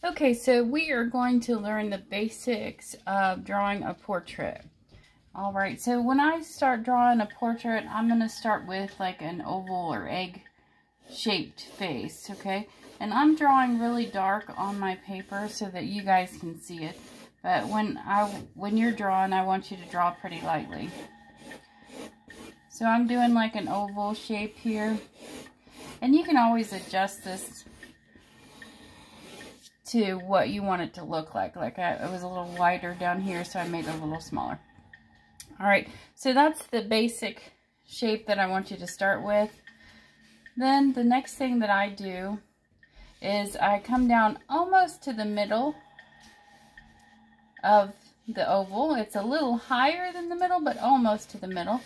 Okay, so we are going to learn the basics of drawing a portrait. All right, so when I start drawing a portrait, I'm going to start with like an oval or egg-shaped face, okay? And I'm drawing really dark on my paper so that you guys can see it. But when you're drawing, I want you to draw pretty lightly. So I'm doing like an oval shape here. And you can always adjust this to what you want it to look like. Like it was a little wider down here, so I made it a little smaller. All right, so that's the basic shape that I want you to start with. Then the next thing that I do is I come down almost to the middle of the oval. It's a little higher than the middle, but almost to the middle.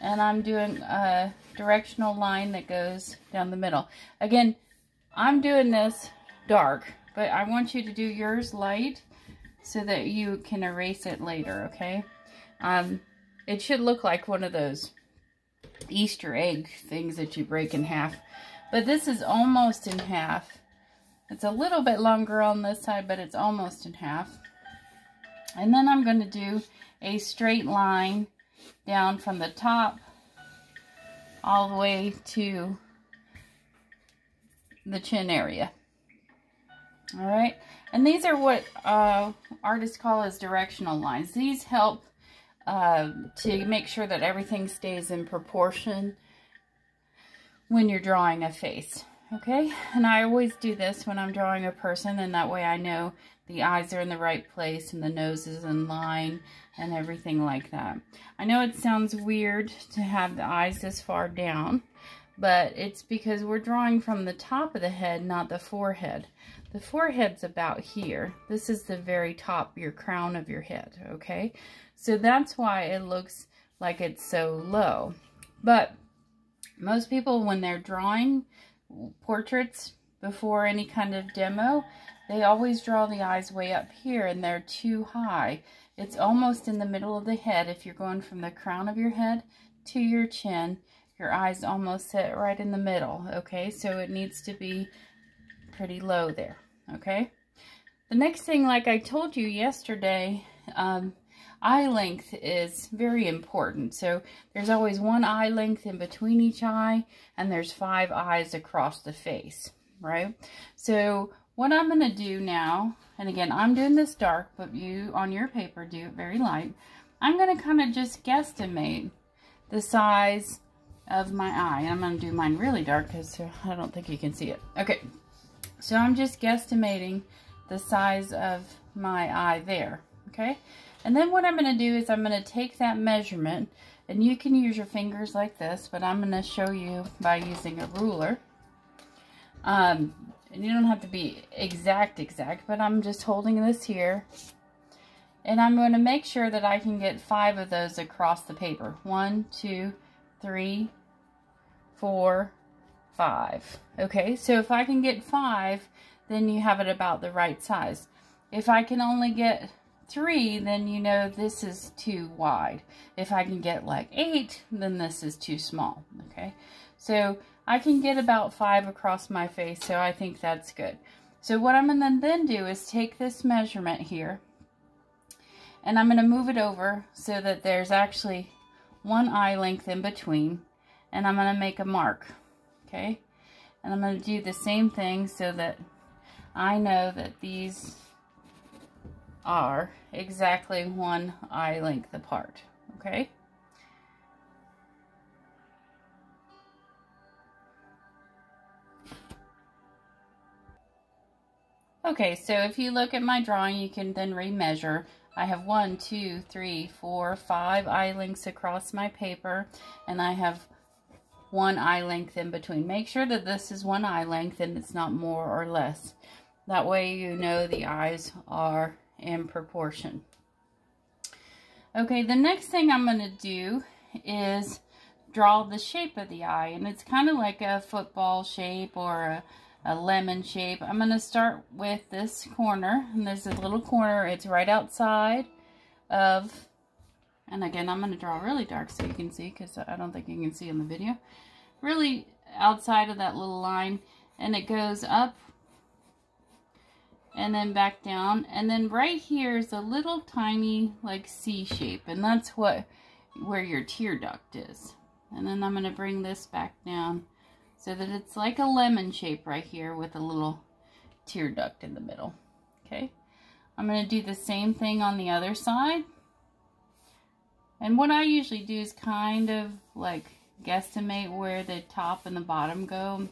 And I'm doing a directional line that goes down the middle. Again, I'm doing this dark, but I want you to do yours light so that you can erase it later, okay? It should look like one of those Easter egg things that you break in half. But this is almost in half. It's a little bit longer on this side, but it's almost in half. And then I'm going to do a straight line down from the top all the way to the chin area. All right, and these are what artists call as directional lines. These help to make sure that everything stays in proportion when you're drawing a face, okay? And I always do this when I'm drawing a person, and that way I know the eyes are in the right place and the nose is in line and everything like that. I know it sounds weird to have the eyes this far down, but it's because we're drawing from the top of the head, not the forehead. The forehead's about here. This is the very top, your crown of your head, okay? So that's why it looks like it's so low. But most people, when they're drawing portraits before any kind of demo, they always draw the eyes way up here and they're too high. It's almost in the middle of the head. If you're going from the crown of your head to your chin, your eyes almost sit right in the middle, okay? So it needs to be pretty low there, okay? The next thing, like I told you yesterday, eye length is very important. So there's always one eye length in between each eye, and there's 5 eyes across the face, right? So what I'm going to do now, and again, I'm doing this dark, but you on your paper do it very light. I'm going to kind of just guesstimate the size of my eye. I'm going to do mine really dark because I don't think you can see it. Okay, so I'm just guesstimating the size of my eye there, okay? And then what I'm going to do is I'm going to take that measurement, and you can use your fingers like this, but I'm going to show you by using a ruler. And you don't have to be exact, but I'm just holding this here. And I'm going to make sure that I can get 5 of those across the paper. 1, 2, 3, 4, 5. Okay, so if I can get 5, then you have it about the right size. If I can only get 3, then you know this is too wide. If I can get like 8, then this is too small, okay? So I can get about 5 across my face, so I think that's good. So what I'm going to then do is take this measurement here, and I'm going to move it over so that there's actually 1 eye length in between, and I'm going to make a mark, okay? And I'm going to do the same thing so that I know that these are exactly 1 eye length apart, okay? Okay, so if you look at my drawing, you can then remeasure. I have 1, 2, 3, 4, 5 eye lengths across my paper, and I have 1 eye length in between. Make sure that this is 1 eye length and it's not more or less. That way you know the eyes are in proportion. Okay, the next thing I'm going to do is draw the shape of the eye, and it's kind of like a football shape or a lemon shape. I'm going to start with this corner, and there's a little corner. It's right outside of, and again, I'm going to draw really dark so you can see, because I don't think you can see in the video. Really outside of that little line, and it goes up and then back down, and then right here is a little tiny like C shape, and that's where your tear duct is. And then I'm going to bring this back down so that it's like a lemon shape right here with a little tear duct in the middle. Okay, I'm going to do the same thing on the other side. And what I usually do is kind of like guesstimate where the top and the bottom go.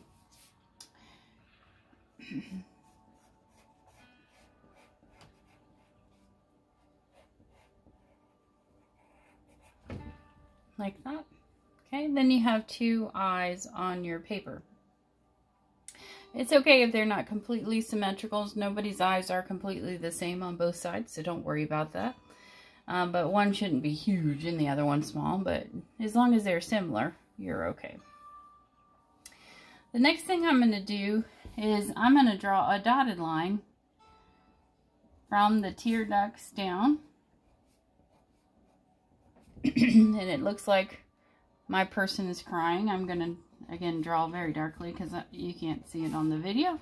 Like that. Okay, then you have two eyes on your paper. It's okay if they're not completely symmetrical. Nobody's eyes are completely the same on both sides, so don't worry about that. But one shouldn't be huge and the other one small, but as long as they're similar, you're okay. The next thing I'm going to do is I'm going to draw a dotted line from the tear ducts down. And it looks like my person is crying. I'm going to, again, draw very darkly because you can't see it on the video.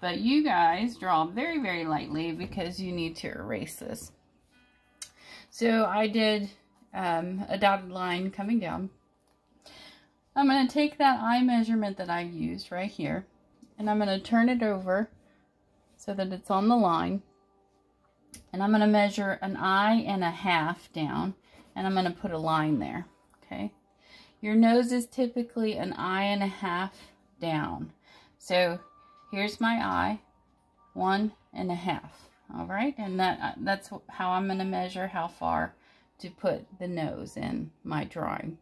But you guys draw very, very lightly because you need to erase this. So I did a dotted line coming down. I'm going to take that eye measurement that I used right here, and I'm going to turn it over so that it's on the line. And I'm going to measure an eye and a half down, and I'm going to put a line there. Okay. Your nose is typically an eye and a half down. So here's my eye, 1 1/2. All right, and that's how I'm going to measure how far to put the nose in my drawing.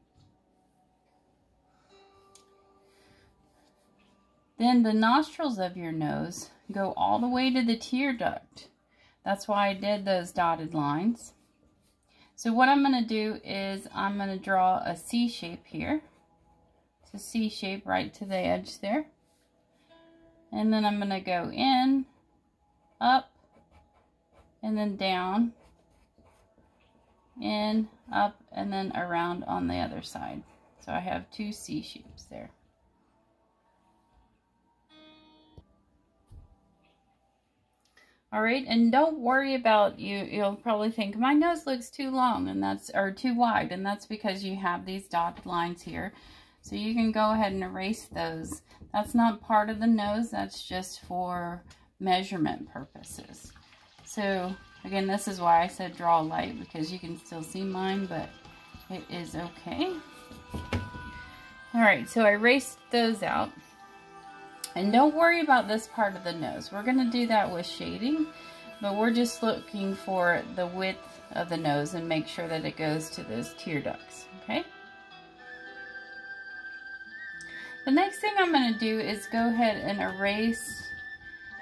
Then the nostrils of your nose go all the way to the tear duct. That's why I did those dotted lines. So what I'm going to do is I'm going to draw a C shape here. It's a C shape right to the edge there. And then I'm going to go in, up, and then down, in, up, and then around on the other side. So I have two C shapes there. All right, and don't worry about you'll probably think my nose looks too long, and or too wide, and that's because you have these dotted lines here. So you can go ahead and erase those. That's not part of the nose, that's just for measurement purposes. So again, this is why I said draw light, because you can still see mine, but it is okay. All right, so I erased those out. And don't worry about this part of the nose. We're going to do that with shading, but we're just looking for the width of the nose and make sure that it goes to those tear ducts, okay? The next thing I'm going to do is go ahead and erase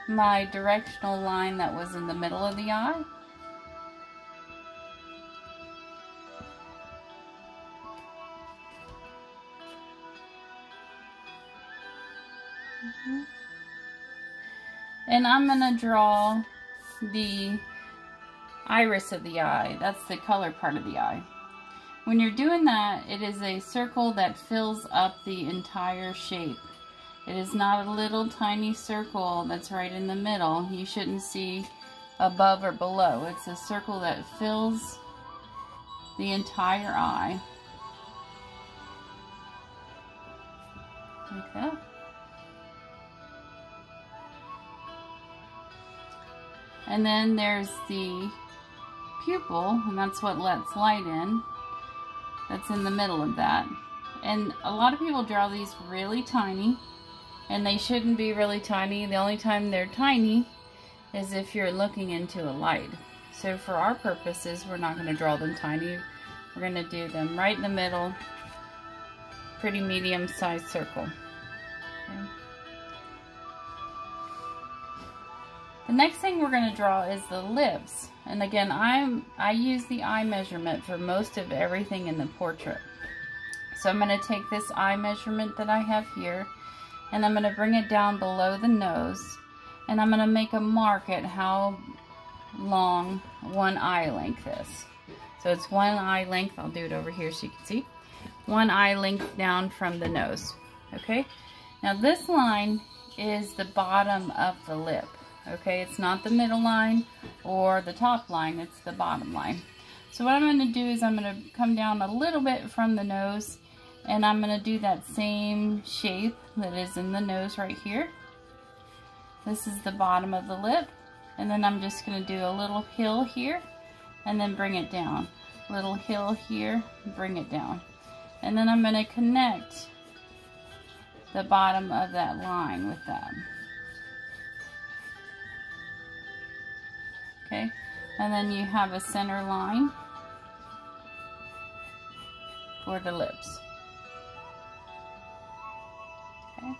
my directional line that was in the middle of the eye. And I'm going to draw the iris of the eye. That's the color part of the eye. When you're doing that, it is a circle that fills up the entire shape. It is not a little tiny circle that's right in the middle. You shouldn't see above or below. It's a circle that fills the entire eye. Like that. And then there's the pupil, and that's what lets light in. That's in the middle of that. And a lot of people draw these really tiny, and they shouldn't be really tiny. The only time they're tiny is if you're looking into a light. So for our purposes, we're not going to draw them tiny. We're going to do them right in the middle, pretty medium-sized circle. Okay. The next thing we're going to draw is the lips. And again, I use the eye measurement for most of everything in the portrait. So I'm going to take this eye measurement that I have here, and I'm going to bring it down below the nose, and I'm going to make a mark at how long one eye length is. So it's one eye length. I'll do it over here so you can see. One eye length down from the nose. Okay? Now this line is the bottom of the lip. okay? It's not the middle line or the top line, it's the bottom line. So what I'm going to do is I'm going to come down a little bit from the nose, and I'm going to do that same shape that is in the nose right here. This is the bottom of the lip, and then I'm just going to do a little hill here and then bring it down. Little hill here, bring it down. And then I'm going to connect the bottom of that line with that. Okay, and then you have a center line for the lips. Okay.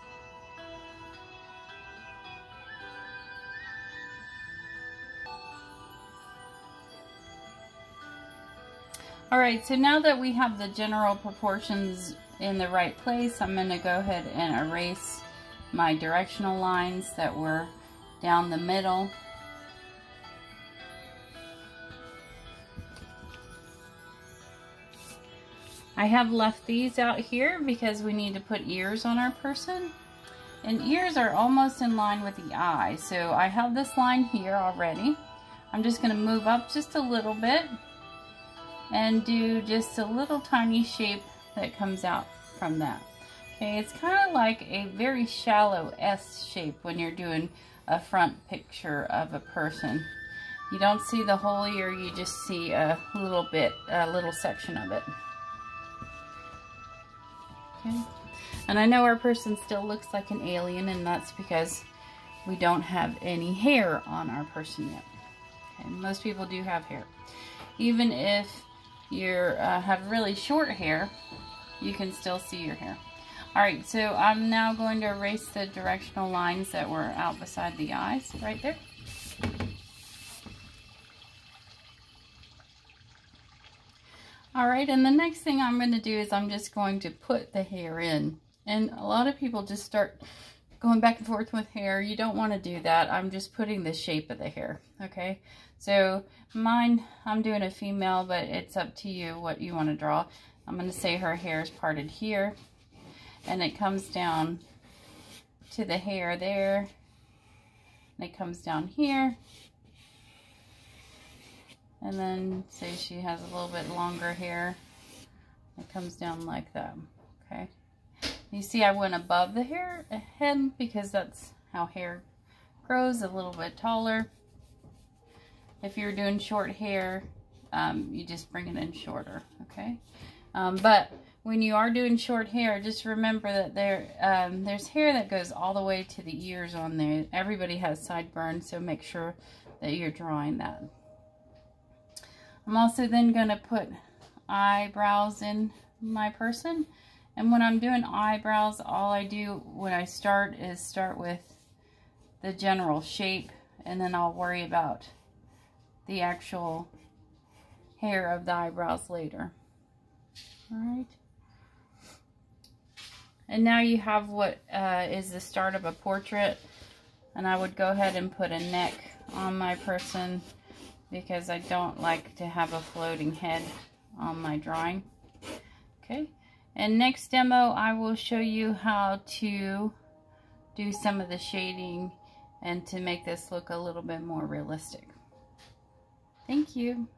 Alright, so now that we have the general proportions in the right place, I'm going to go ahead and erase my directional lines that were down the middle. I have left these out here because we need to put ears on our person. And ears are almost in line with the eye. So I have this line here already. I'm just going to move up just a little bit and do just a little tiny shape that comes out from that. Okay, it's kind of like a very shallow S shape when you're doing a front picture of a person. You don't see the whole ear, you just see a little bit, a little section of it. Okay. And I know our person still looks like an alien, and that's because we don't have any hair on our person yet. Okay, most people do have hair. Even if you have really short hair, you can still see your hair. Alright, so I'm now going to erase the directional lines that were out beside the eyes, right there. Alright, and the next thing I'm going to do is I'm just going to put the hair in. And a lot of people just start going back and forth with hair. You don't want to do that. I'm just putting the shape of the hair, okay? So mine, I'm doing a female, but it's up to you what you want to draw. I'm going to say her hair is parted here, and it comes down to the hair there, and it comes down here, and then say she has a little bit longer hair. It comes down like that, okay? You see I went above the head because that's how hair grows, a little bit taller. If you're doing short hair, you just bring it in shorter, okay? But when you are doing short hair, just remember that there's hair that goes all the way to the ears on there. Everybody has sideburns, so make sure that you're drawing that. I'm also then going to put eyebrows in my person. And when I'm doing eyebrows, all I do when I start is start with the general shape, and then I'll worry about the actual hair of the eyebrows later. Alright. And now you have what is the start of a portrait. And I would go ahead and put a neck on my person because I don't like to have a floating head on my drawing. Okay. And next demo, I will show you how to do some of the shading and to make this look a little bit more realistic. Thank you.